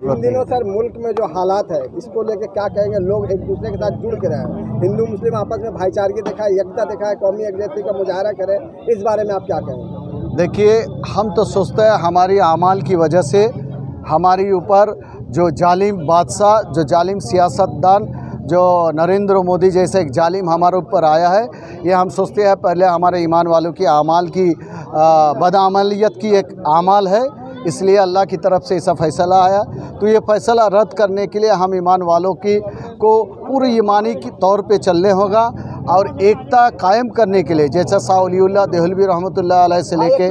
इन दिनों सर मुल्क में जो हालात है इसको लेके क्या कहेंगे? लोग एक दूसरे के साथ जुड़ के रहे हैं, हिंदू मुस्लिम आपस में भाईचारगी दिखाए, एकता दिखाए, कौमी यकजहती का मुजाहरा करें, इस बारे में आप क्या कहेंगे? देखिए, हम तो सोचते हैं हमारी आमाल की वजह से हमारी ऊपर जो जालिम बादशाह, जो जालिम सियासतदान, जो नरेंद्र मोदी जैसे एक जालिम हमारे ऊपर आया है, ये हम सोचते हैं पहले हमारे ईमान वालों की आमाल की बदअमलियत की एक आमाल है, इसलिए अल्लाह की तरफ से ऐसा फ़ैसला आया। तो ये फ़ैसला रद्द करने के लिए हम ईमान वालों की को पूरी ईमानी के तौर पे चलने होगा और एकता कायम करने के लिए, जैसा शाह वलीउल्लाह देहलवी रहमतुल्लाह अलैह से लेके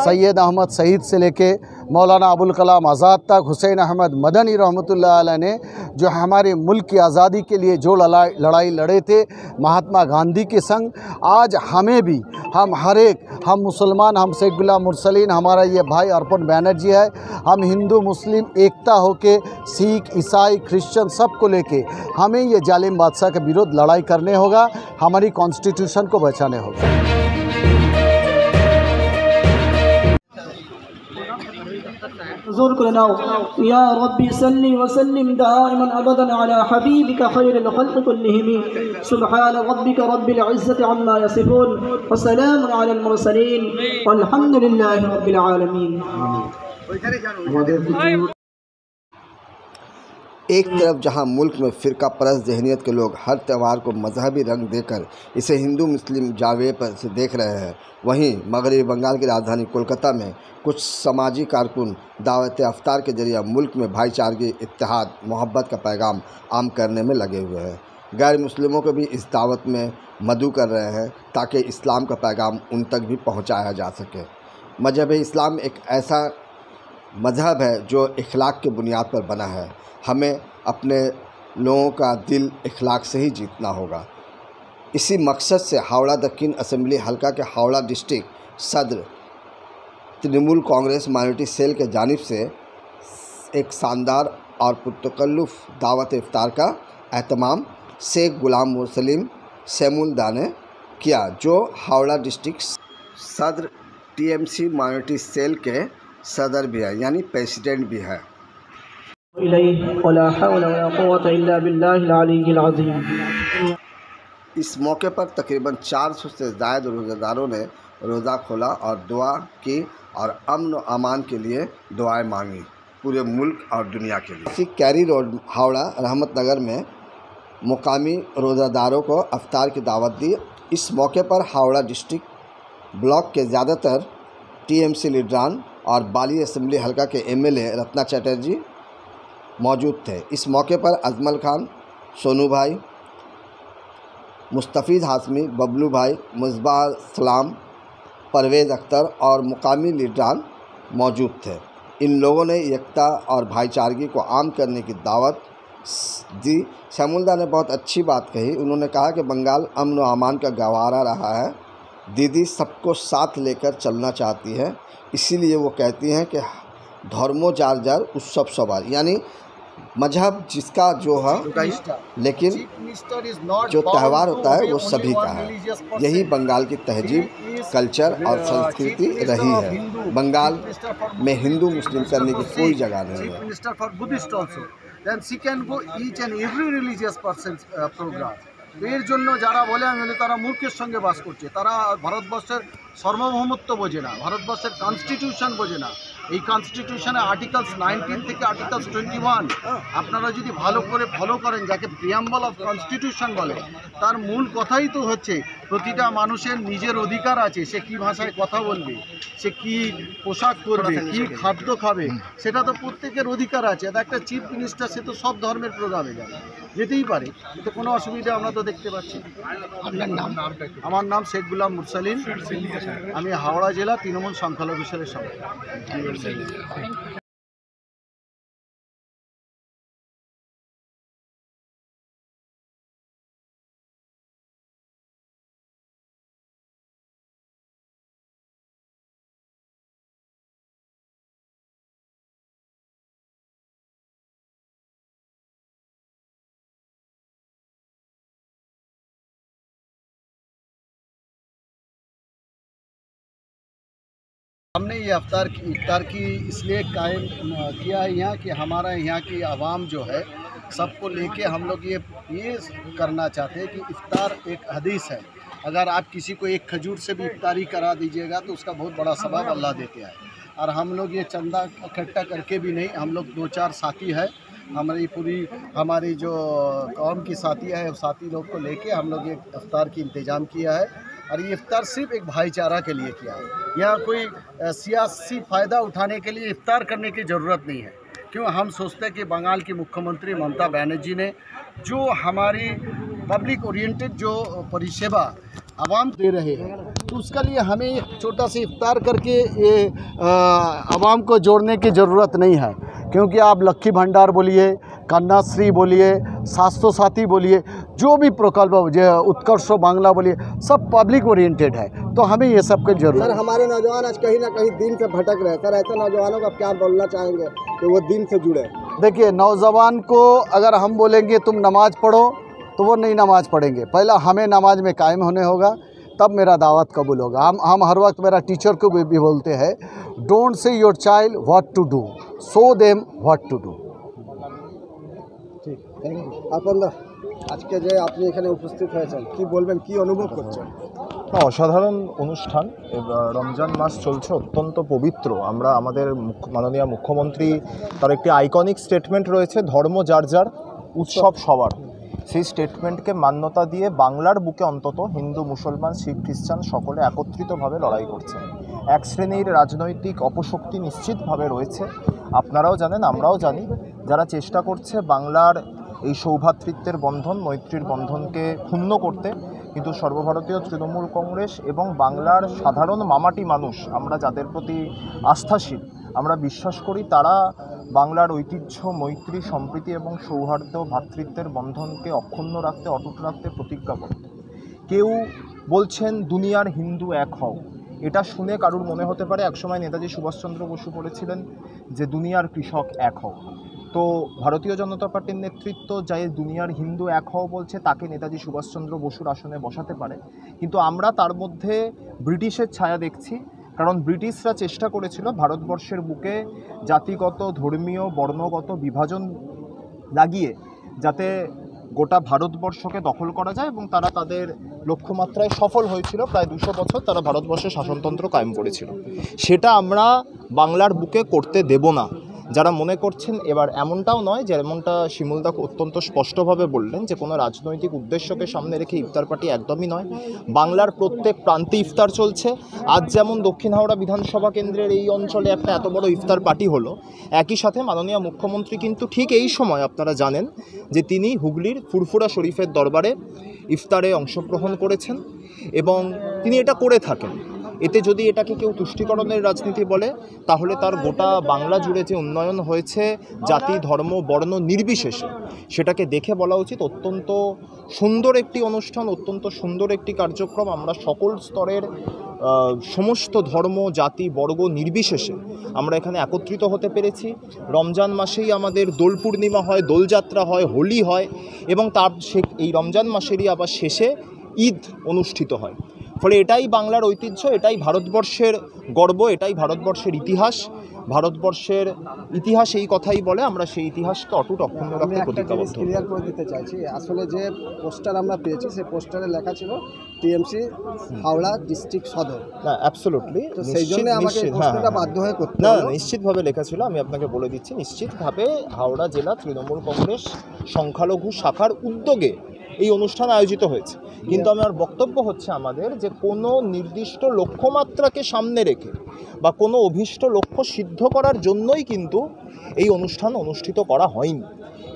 सैयद अहमद शहीद से लेके मौलाना अबुल कलाम आज़ाद तक, हुसैन अहमद मदनी रहमतुल्लाह अलैह ने जो हमारे मुल्क की आज़ादी के लिए जो लड़ाई लड़े थे महात्मा गांधी के संग, आज हमें भी हम मुसलमान, हम शेख गुलाम मुरसलीन, हमारा ये भाई अर्पण बैनर्जी है, हम हिंदू मुस्लिम एकता होके सिख ईसाई क्रिश्चियन सबको लेके हमें ये जालिम बादशाह के विरुद्ध लड़ाई करने होगा, हमारी कॉन्स्टिट्यूशन को बचाने होगा। या रब्बी सल्ली व सल्लिम दाइमन अबदन अला हबीबिका खैरिल खल्क़ि कुल्लिहिम सुब्हान रब्बिका रब्बिल इज़्ज़ति अम्मा यसिफून व सलामुन अलल मुरसलीन वल्हम्दुलिल्लाहि रब्बिल आलमीन। एक तरफ जहां मुल्क में फ़िरका परस्त जहनीत के लोग हर त्यौहार को मजहबी रंग देकर इसे हिंदू मुस्लिम जावे पर से देख रहे हैं, वहीं मगरबी बंगाल की राजधानी कोलकाता में कुछ समाजी कारकुन दावत अफ्तार के जरिए मुल्क में भाईचारगी, इत्तेहाद, मोहब्बत का पैगाम आम करने में लगे हुए हैं। गैर मुस्लिमों को भी इस दावत में मदऊ कर रहे हैं ताकि इस्लाम का पैगाम उन तक भी पहुँचाया जा सके। मजहब इस्लाम एक ऐसा मज़हब है जो इखलाक के बुनियाद पर बना है। हमें अपने लोगों का दिल इखलाक से ही जीतना होगा। इसी मकसद से हावड़ा दक्षिण असेंबली हलका के हावड़ा डिस्ट्रिक्ट सदर तृणमूल कांग्रेस माइनॉरिटी सेल के जानिब से एक शानदार और पुरतकल्लुफ़ दावत इफ्तार का एहतमाम शेख गुलाम मुरसलीम सेमुलदा ने किया, जो हावड़ा डिस्ट्रिक्ट सदर टीएमसी माइनॉरिटी सेल के सदर भी है, यानी प्रेसिडेंट भी है। इस मौके पर तकरीबन 400 से ज़ायद रोज़ेदारों ने रोज़ा खोला और दुआ की और अमन व अमान के लिए दुआएं मांगी पूरे मुल्क और दुनिया के लिए। इसी कैरी रोड हावड़ा रहमत नगर में मुकामी रोज़ादारों को अफ्तार की दावत दी। इस मौके पर हावड़ा डिस्ट्रिक्ट ब्लॉक के ज़्यादातर टीएमसी लीडरान और बाली असेंबली हलका के एमएलए रत्ना चटर्जी मौजूद थे। इस मौके पर अजमल खान, सोनू भाई, मुस्तफ़ीज़ हाशमी, बबलू भाई, मुसबाह सलाम, परवेज़ अख्तर और मुकामी लीडरान मौजूद थे। इन लोगों ने एकता और भाईचारगी को आम करने की दावत दी। सेमुलदा ने बहुत अच्छी बात कही। उन्होंने कहा कि बंगाल अमन व अमान का गवारा रहा है। दीदी सबको साथ लेकर चलना चाहती है, इसीलिए वो कहती हैं कि धर्मो जार जार उत्सव सवार, यानी मजहब जिसका जो है, लेकिन जो त्यौहार होता है वो सभी का है। यही बंगाल की तहजीब, कल्चर और संस्कृति रही है। बंगाल में हिंदू मुस्लिम करने की कोई जगह नहीं है। এর জন্য যারা বলে আমি তারা মূর্খের সঙ্গে বাস করছে, তারা ভারতবর্ষের সার্বভৌমত্ব বোঝে না, ভারতবর্ষের কনস্টিটিউশন বোঝে না। এই কনস্টিটিউশনে আর্টিকেলস 19 থেকে আর্টিকেলস 21 আপনারা যদি ভালো করে ফলো করেন, যাকে প্রিয়াম্বল অফ কনস্টিটিউশন বলে, তার মূল কথাই তো হচ্ছে প্রতিটা মানুষের নিজের অধিকার আছে। সে কী ভাষায় কথা বলবে, সে কী পোশাক পরবে, কী খাদ্য খাবে, সেটা তো প্রত্যেকের অধিকার আছে। এটা একটা চিফ মিনিস্টার, সে তো সব ধর্মের প্রোগ্রামে যাবে, যেতেই পারে, এতে কোনো অসুবিধা আমরা তো দেখতে পাচ্ছি। আপনার নাম? আমার নাম শেখ গুলাম মুরসালিন, আমি হাওড়া জেলা তৃণমূল সংখ্যালঘু সেলের সভাপতি। हमने ये इफ्तार की इसलिए कायम किया है यहाँ कि हमारा यहाँ की आवाम जो है सबको लेके हम लोग ये करना चाहते हैं कि इफ्तार एक हदीस है, अगर आप किसी को एक खजूर से भी इफ्तारी करा दीजिएगा तो उसका बहुत बड़ा सवाब अल्लाह देते हैं। और हम लोग ये चंदा इकट्ठा करके भी नहीं, हम लोग 2-4 साथी है, हमारी जो कौम की साथी है उस साथी लोग को लेके हम लोग ये इफ्तार की इंतज़ाम किया है। और ये इफ्तार सिर्फ एक भाईचारा के लिए किया है, यहाँ कोई सियासी फ़ायदा उठाने के लिए इफ्तार करने की ज़रूरत नहीं है। क्यों हम सोचते हैं कि बंगाल की मुख्यमंत्री ममता बनर्जी ने जो हमारी पब्लिक ओरिएंटेड जो परिसेवा आवाम दे रहे हैं, तो उसके लिए हमें एक छोटा सा इफ्तार करके ये आवाम को जोड़ने की ज़रूरत नहीं है। क्योंकि आप लक्की भंडार बोलिए, कन्याश्री बोलिए, स्वास्थ्य साथी बोलिए, जो भी प्रकल्प जो उत्कर्ष बांग्ला बोलिए, सब पब्लिक ओरिएंटेड है, तो हमें ये सब की जरूरत। सर, हमारे नौजवान आज कहीं ना कहीं दिन से भटक रहे हैं, सर ऐसे नौजवानों को आप क्या बोलना चाहेंगे कि वो दिन से जुड़े? देखिए, नौजवान को अगर हम बोलेंगे तुम नमाज़ पढ़ो तो वो नहीं नमाज़ पढ़ेंगे, पहला हमें नमाज में कायम होने होगा, तब मेरा दावत कबूल होगा। हम हर वक्त मेरा टीचर को भी बोलते हैं, don't say your child what to do, show them what to do. ঠিক, থ্যাংক ইউ। আপনারা আজকে যে আপনি এখানে উপস্থিত হয়েছেন, কি বলবেন, কি অনুভব করছেন? অসাধারণ অনুষ্ঠান। রমজান মাস চলছে, অত্যন্ত পবিত্র। আমরা আমাদের মাননীয় মুখ্যমন্ত্রী তার একটি আইকনিক স্টেটমেন্ট রয়েছে, ধর্ম যার যার, উৎসব সবার। সেই স্টেটমেন্টকে মান্যতা দিয়ে বাংলার বুকে অন্তত হিন্দু, মুসলমান, শিখ, খ্রিস্টান সকলে একত্রিতভাবে লড়াই করছে। এক শ্রেণীর রাজনৈতিক অপশক্তি নিশ্চিতভাবে রয়েছে, আপনারাও জানেন, আমরাও জানি, যারা চেষ্টা করছে বাংলার এই সৌভ্রাতৃত্বের বন্ধন, মৈত্রীর বন্ধনকে ক্ষুণ্ণ করতে। কিন্তু সর্বভারতীয় তৃণমূল কংগ্রেস এবং বাংলার সাধারণ মামাটি মানুষ, আমরা যাদের প্রতি আস্থাশীল, আমরা বিশ্বাস করি তারা বাংলার ঐতিহ্য, মৈত্রী, সম্প্রীতি এবং সৌহার্দ্য, ভ্রাতৃত্বের বন্ধনকে অক্ষুণ্ণ রাখতে, অটুট রাখতে প্রতিজ্ঞাবদ্ধ। কেউ বলছেন দুনিয়ার হিন্দু এক হও, এটা শুনে কারুর মনে হতে পারে একসময় নেতাজি সুভাষচন্দ্র বসু বলেছিলেন যে দুনিয়ার কৃষক এক হও। তো ভারতীয় জনতা পার্টির নেতৃত্ব যাই দুনিয়ার হিন্দু এক হও বলছে, তাকে নেতাজি সুভাষচন্দ্র বসুর আসনে বসাতে পারে। কিন্তু আমরা তার মধ্যে ব্রিটিশের ছায়া দেখছি, কারণ ব্রিটিশরা চেষ্টা করেছিল ভারতবর্ষের বুকে জাতিগত, ধর্মীয়, বর্ণগত বিভাজন লাগিয়ে যাতে গোটা ভারতবর্ষকে দখল করা যায়, এবং তারা তাদের লক্ষ্যমাত্রায় সফল হয়েছিল। প্রায় 200 বছর তারা ভারতবর্ষে শাসনতন্ত্র কায়েম করেছিল। সেটা আমরা বাংলার বুকে করতে দেব না। যারা মনে করছেন, এবার এমনটাও নয়, যেমনটা শিমুলদা অত্যন্ত স্পষ্টভাবে বললেন যে কোনো রাজনৈতিক উদ্দেশ্যকে সামনে রেখে ইফতার পার্টি একদমই নয়। বাংলার প্রত্যেক প্রান্তে ইফতার চলছে। আজ যেমন দক্ষিণ হাওড়া বিধানসভা কেন্দ্রের এই অঞ্চলে একটা এত বড় ইফতার পার্টি হলো, একই সাথে মাননীয় মুখ্যমন্ত্রী কিন্তু ঠিক এই সময় আপনারা জানেন যে তিনি হুগলির ফুরফুরা শরীফের দরবারে ইফতারে অংশগ্রহণ করেছেন এবং তিনি এটা করে থাকেন। এতে যদি এটাকে কেউ তুষ্টিকরণের রাজনীতি বলে, তাহলে তার গোটা বাংলা জুড়ে যে উন্নয়ন হয়েছে জাতি, ধর্ম, বর্ণ নির্বিশেষে, সেটাকে দেখে বলা উচিত অত্যন্ত সুন্দর একটি অনুষ্ঠান, অত্যন্ত সুন্দর একটি কার্যক্রম। আমরা সকল স্তরের সমস্ত ধর্ম, জাতি, বর্গ নির্বিশেষে আমরা এখানে একত্রিত হতে পেরেছি। রমজান মাসেই আমাদের দোল পূর্ণিমা হয়, দোলযাত্রা হয়, হোলি হয়, এবং তার এই রমজান মাসেরই আবার শেষে ঈদ অনুষ্ঠিত হয়। ফলে এটাই বাংলার ঐতিহ্য, এটাই ভারতবর্ষের গর্ব, এটাই ভারতবর্ষের ইতিহাস। ভারতবর্ষের ইতিহাস এই কথাই বলে, আমরা সেই ইতিহাসকে অটুট অক্ষুণ্ণ রাখতে প্রতিজ্ঞাবদ্ধ। ক্লিয়ার করে দিতে চাইছি, আসলে যে পোস্টার আমরা পেয়েছি সেই পোস্টারে লেখা ছিল টিএমসি হাওড়া ডিস্ট্রিক্ট সদর। না, অ্যাবসলিউটলি, তো সেই জন্য আমাকে পোস্টারটা বাধ্য হয়ে করতে না, হলো। নিশ্চিতভাবে লেখা ছিল, আমি আপনাকে বলে দিচ্ছি, নিশ্চিতভাবে হাওড়া জেলা তৃণমূল কংগ্রেস সংখ্যালঘু শাখার উদ্যোগে এই অনুষ্ঠান আয়োজিত হয়েছে। কিন্তু আমার বক্তব্য হচ্ছে আমাদের যে কোনো নির্দিষ্ট লক্ষ্যমাত্রাকে সামনে রেখে বা কোনো অভীষ্ট লক্ষ্য সিদ্ধ করার জন্যই কিন্তু এই অনুষ্ঠান অনুষ্ঠিত করা হয়নি।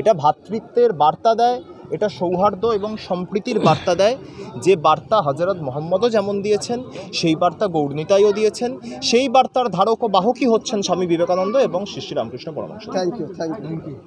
এটা ভ্রাতৃত্বের বার্তা দেয়, এটা সৌহার্দ্য এবং সম্প্রীতির বার্তা দেয়, যে বার্তা হযরত মুহাম্মদও যেমন দিয়েছেন, সেই বার্তা গৌরনীতাইও দিয়েছেন। সেই বার্তার ধারক ও বাহকই হচ্ছেন স্বামী বিবেকানন্দ এবং Shri Shri Ramakrishna Paramahamsa. Thank you, thank you.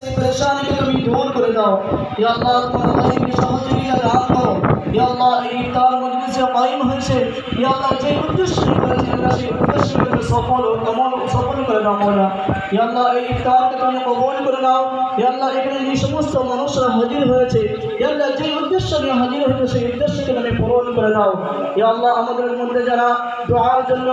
परेशानी को तुम दूर कर दो या अल्लाह, तुम्हारी सहयोगिता दान करो या अल्लाह। इफ्तार मजलिस হয়েছে কায়েম হয়েছে ইয়া আল্লাহ যে উদ্দেশ্য নিয়ে করেছে আল্লাহ সেই উদ্দেশ্যকে সফল করে দাও মওলা ইয়া আল্লাহ এই ইফতারকে তুমি কবুল করে নাও ইয়া আল্লাহ এখানে যে সমস্ত মানুষরা হাজির হয়েছে ইয়া আল্লাহ যে উদ্দেশ্য নিয়ে হাজির হয়েছে সেই উদ্দেশ্যকে তুমি পূরণ করে নাও ইয়া আল্লাহ আমাদের মধ্যে যারা দুআর জন্য